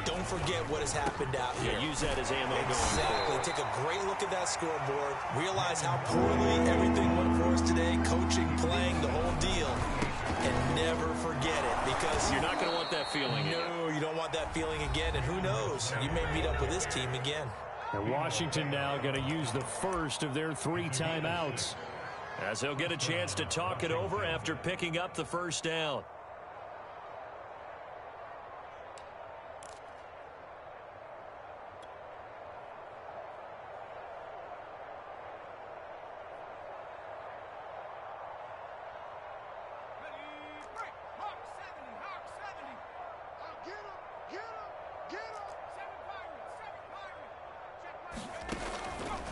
[SPEAKER 4] Don't forget what has happened out here.
[SPEAKER 2] Yeah, use that as ammo going
[SPEAKER 4] Exactly.
[SPEAKER 2] forward.
[SPEAKER 4] Take a great look at that scoreboard. Realize how poorly everything went for us today. Coaching, playing, the whole deal. And never forget it because
[SPEAKER 2] You're not going to want that feeling again.
[SPEAKER 4] no, you don't want that feeling again. And who knows? You may meet up with this team again.
[SPEAKER 3] And Washington now going to use the first of their 3 timeouts.
[SPEAKER 2] As they'll get a chance to talk it over after picking up the first down.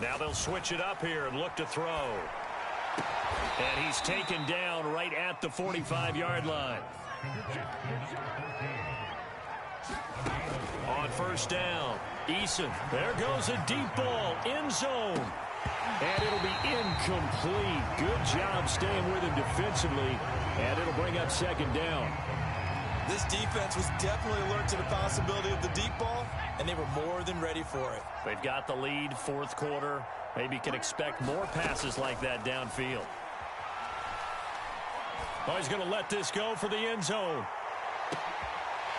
[SPEAKER 2] Now they'll switch it up here and look to throw. And he's taken down right at the 45-yard line. On first down, Eason. There goes a deep ball, end zone. And it'll be incomplete. Good job staying with him defensively. And it'll bring up second down.
[SPEAKER 4] This defense was definitely alert to the possibility of the deep ball, and they were more than ready for it.
[SPEAKER 2] They've got the lead, fourth quarter. Maybe can expect more passes like that downfield. Oh, he's going to let this go for the end zone.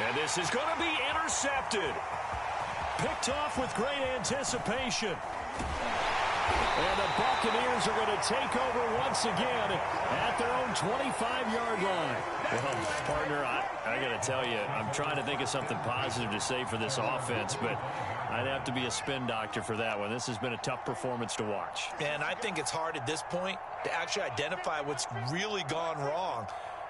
[SPEAKER 2] And this is going to be intercepted. Picked off with great anticipation. And the Buccaneers are going to take over once again at their own 25-yard line. Well, partner, I got to tell you, I'm trying to think of something positive to say for this offense, but I'd have to be a spin doctor for that one. This has been a tough performance to watch.
[SPEAKER 4] And I think it's hard at this point to actually identify what's really gone wrong.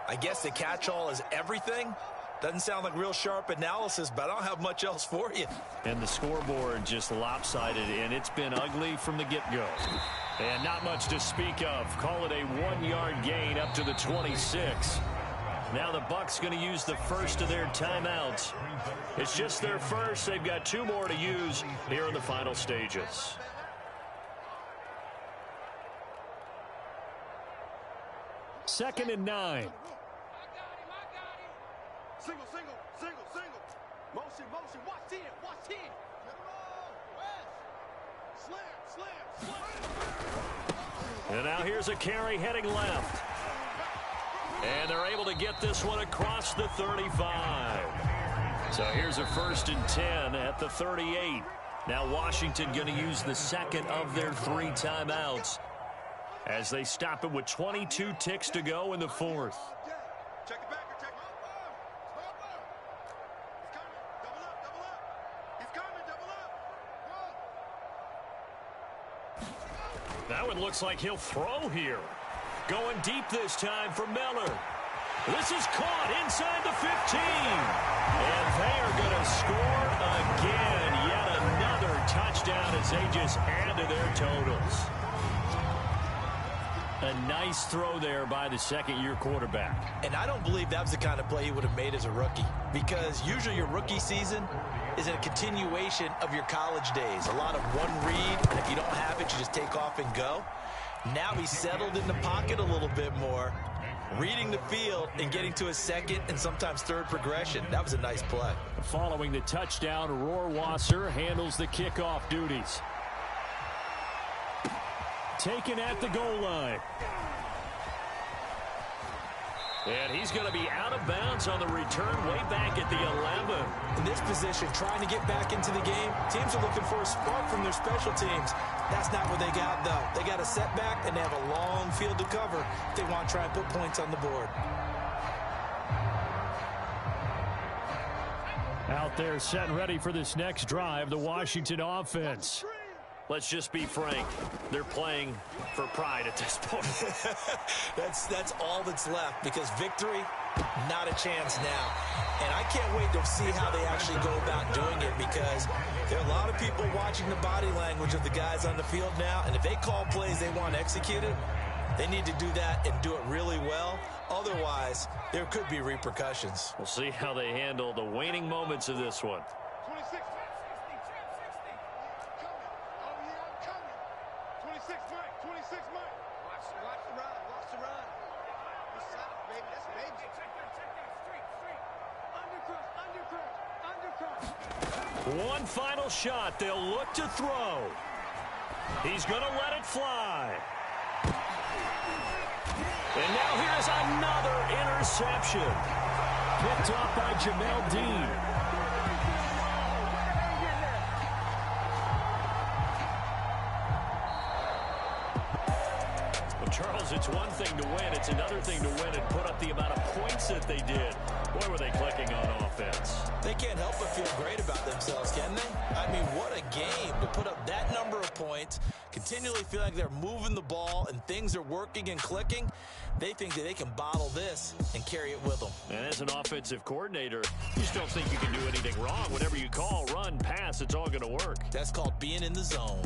[SPEAKER 4] I guess the catch-all is everything. Doesn't sound like real sharp analysis, but I don't have much else for you.
[SPEAKER 2] And the scoreboard just lopsided, and it's been ugly from the get-go. And not much to speak of. Call it a 1-yard gain up to the 26. Now the Bucs going to use the first of their timeouts. It's just their first. They've got 2 more to use here in the final stages. Second and 9.
[SPEAKER 1] Single, single, single, single. Motion, motion. Watch 10, watch 10. Slam, slam, slam.
[SPEAKER 2] And now here's a carry heading left. And they're able to get this one across the 35. So here's a 1st and 10 at the 38. Now Washington going to use the second of their 3 timeouts as they stop it with 22 ticks to go in the 4th.
[SPEAKER 1] Check it back.
[SPEAKER 2] That one looks like he'll throw here. Going deep this time for Miller. This is caught inside the 15. And they are going to score again. Yet another touchdown as they just add to their totals. A nice throw there by the second-year quarterback.
[SPEAKER 4] And I don't believe that was the kind of play he would have made as a rookie, because usually your rookie season is a continuation of your college days. A lot of one read, and if you don't have it, you just take off and go. Now he's settled in the pocket a little bit more, reading the field and getting to a second and sometimes third progression. That was a nice play.
[SPEAKER 2] Following the touchdown, Rohrwasser handles the kickoff duties. Taken at the goal line. And he's going to be out of bounds on the return way back at the 11.
[SPEAKER 4] In this position, trying to get back into the game, teams are looking for a spark from their special teams. That's not what they got, though. They got a setback, and they have a long field to cover if they want to try and put points on the board.
[SPEAKER 2] Out there set and ready for this next drive, the Washington offense. Let's just be frank. They're playing for pride at this point.
[SPEAKER 4] That's all that's left, because victory, not a chance now. And I can't wait to see how they actually go about doing it, because there are a lot of people watching the body language of the guys on the field now, and if they call plays they want executed, they need to do that and do it really well. Otherwise, there could be repercussions.
[SPEAKER 2] We'll see how they handle the waning moments of this one.
[SPEAKER 1] 26, 60, 26, Mike, 26, Mike. Watch the run, watch the run. You're solid, baby, that's baby. Undercross.
[SPEAKER 2] One final shot. They'll look to throw. He's going to let it fly. And now here's another interception. Picked off by Jamel Dean. Charles, it's one thing to win. It's another thing to win and put up the amount of points that they did. Boy, were they clicking on offense.
[SPEAKER 4] They can't help but feel great about themselves, can they? I mean, what a game to put up that number of points, continually feel like they're moving the ball and things are working and clicking. They think that they can bottle this and carry it with them.
[SPEAKER 2] And as an offensive coordinator, you just don't think you can do anything wrong. Whatever you call, run, pass, it's all going to work.
[SPEAKER 4] That's called being in the zone.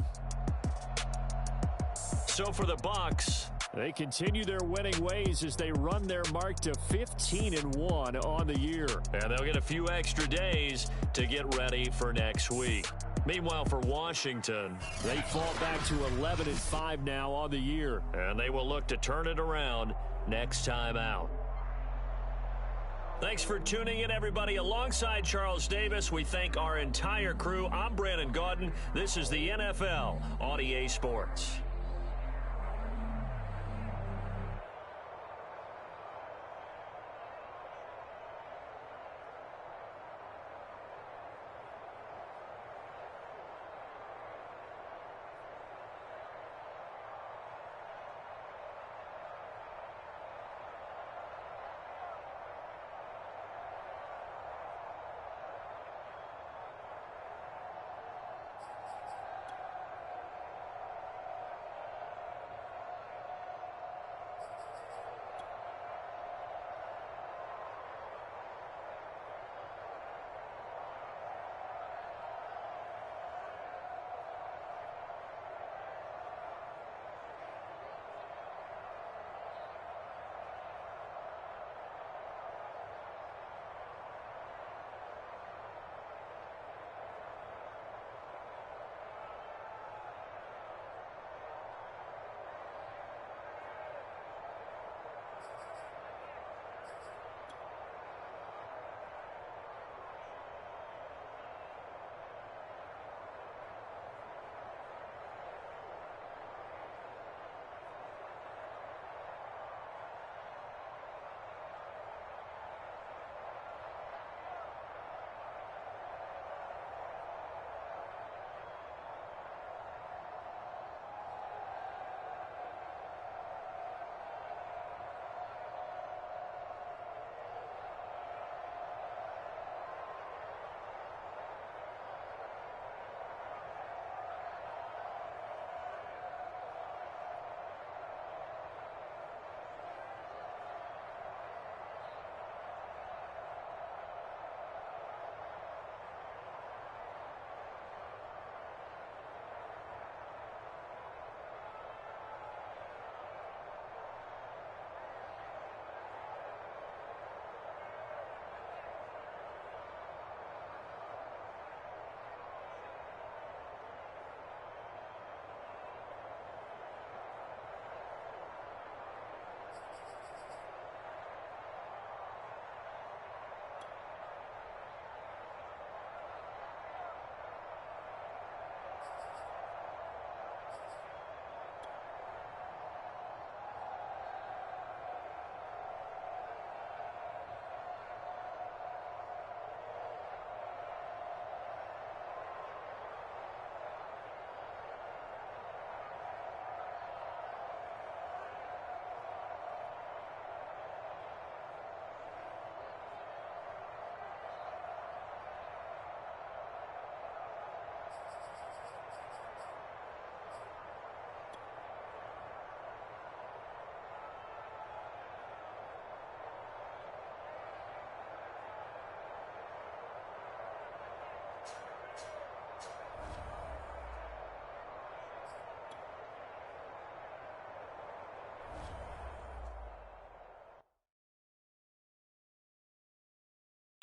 [SPEAKER 2] So for the Bucs,
[SPEAKER 3] they continue their winning ways as they run their mark to 15-1 on the year.
[SPEAKER 2] And they'll get a few extra days to get ready for next week. Meanwhile, for Washington,
[SPEAKER 3] they fall back to 11-5 now on the year.
[SPEAKER 2] And they will look to turn it around next time out. Thanks for tuning in, everybody. Alongside Charles Davis, we thank our entire crew. I'm Brandon Gaudin. This is the NFL on EA Sports.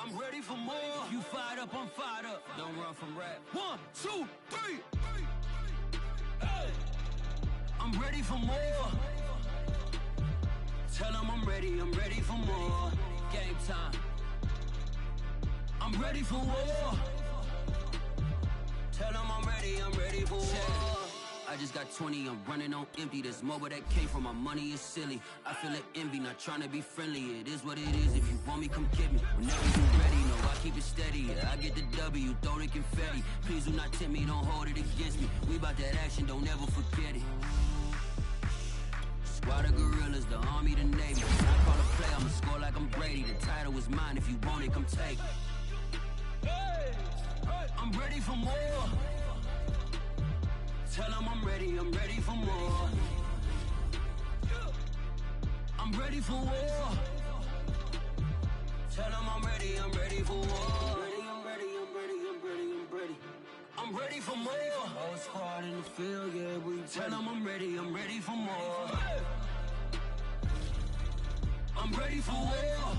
[SPEAKER 6] I'm ready for more. If you fired up, I'm fired up. Don't run from rap. 1, 2, 3. Hey. I'm ready for more. Tell them I'm ready for more. Game time. I'm ready for war. Tell them I'm ready for war. I just got 20, I'm running on empty. This mobile that came from my money is silly. I feel it envy, not trying to be friendly. It is what it is, if you want me, come get me. Whenever you ready, no, I keep it steady. I get the W, throw the confetti. Please do not tempt me, don't hold it against me. We about that action, don't ever forget it. Squad of gorillas, the army, the navy. I call a play, I'ma score like I'm Brady. The title is mine, if you want it, come take it. I'm ready for more. Tell them I'm ready for more. I'm ready for war. Tell them I'm ready for war. I'm ready. I'm ready for more. Whole squad in the field, yeah, we tell them I'm ready for more. I'm ready for war.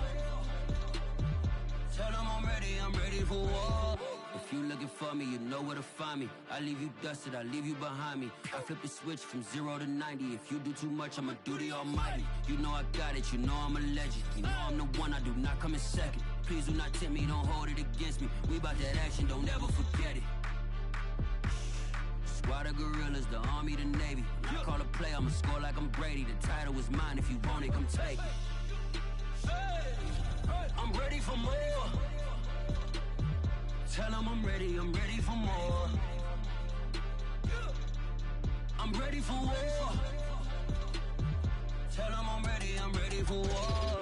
[SPEAKER 6] Tell them I'm ready for war. If you looking for me, you know where to find me. I leave you dusted, I leave you behind me. I flip the switch from 0 to 90. If you do too much, I'ma do the almighty. You know I got it, you know I'm a legend. You know I'm the one, I do not come in second. Please do not tempt me, don't hold it against me. We about that action, don't ever forget it. Squad of gorillas, the army, the navy. When I call a play, I'ma score like I'm Brady. The title is mine, if you want it, come take it. I'm ready for more. Tell them I'm ready for more. I'm ready for war. Tell them I'm ready for war.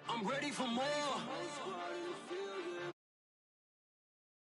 [SPEAKER 6] I'm ready for more.